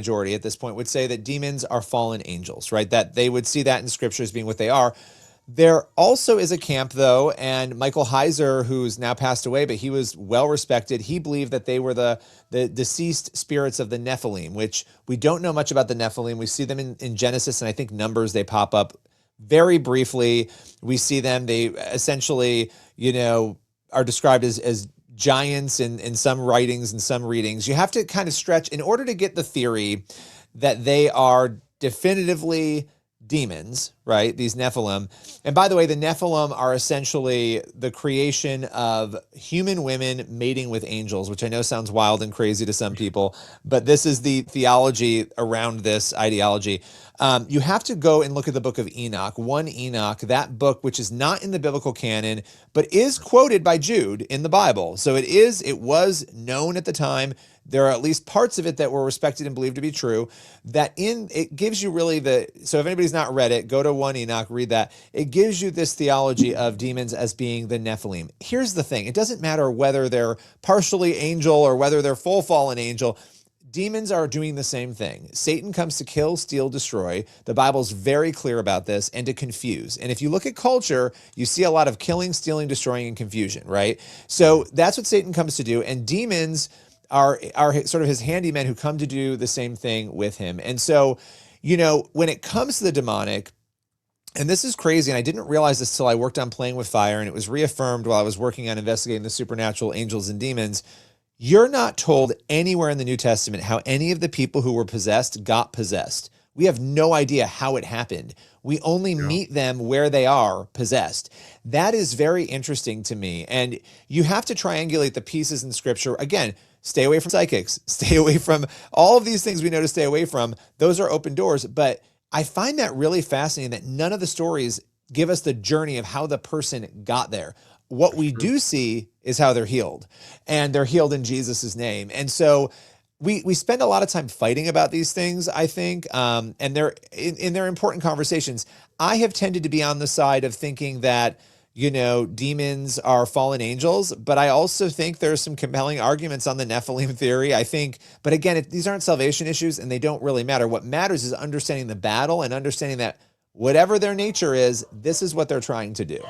majority at this point would say that demons are fallen angels, right? That they would see that in scripture as being what they are. There also is a camp, though, and Michael Heiser, who's now passed away, but he was well respected. He believed that they were the deceased spirits of the Nephilim, which we don't know much about the Nephilim. We see them in Genesis, and I think Numbers, they pop up very briefly. We see them, they essentially, are described as giants in some writings and some readings. You have to kind of stretch in order to get the theory that they are definitively demons, right? These Nephilim. And by the way, the Nephilim are essentially the creation of human women mating with angels, which I know sounds wild and crazy to some people, but this is the theology around this ideology. You have to go and look at the Book of Enoch, 1 Enoch, that book, which is not in the biblical canon, but is quoted by Jude in the Bible. So it was known at the time. There are at least parts of it that were respected and believed to be true. It gives you really so if anybody's not read it, go to 1 Enoch, read that. It gives you this theology of demons as being the Nephilim. Here's the thing. It doesn't matter whether they're partially angel or whether they're full fallen angel. Demons are doing the same thing. Satan comes to kill, steal, destroy. The Bible's very clear about this, and to confuse. And if you look at culture, you see a lot of killing, stealing, destroying, and confusion, right? So that's what Satan comes to do. And demons are sort of his handymen who come to do the same thing with him. And so, when it comes to the demonic, and this is crazy, and I didn't realize this till I worked on Playing with Fire, and it was reaffirmed while I was working on investigating the supernatural angels and demons. You're not told anywhere in the New Testament how any of the people who were possessed got possessed. We have no idea how it happened. We only meet them where they are possessed. That is very interesting to me. And you have to triangulate the pieces in scripture. Again, stay away from psychics, stay away from all of these things we know to stay away from. Those are open doors. But I find that really fascinating that none of the stories give us the journey of how the person got there. What we do see is how they're healed, and they're healed in Jesus's name. And so we spend a lot of time fighting about these things, I think, and they're important conversations. I have tended to be on the side of thinking that, demons are fallen angels, but I also think there's some compelling arguments on the Nephilim theory, I think. But again, these aren't salvation issues, and they don't really matter. What matters is understanding the battle and understanding that whatever their nature is, this is what they're trying to do.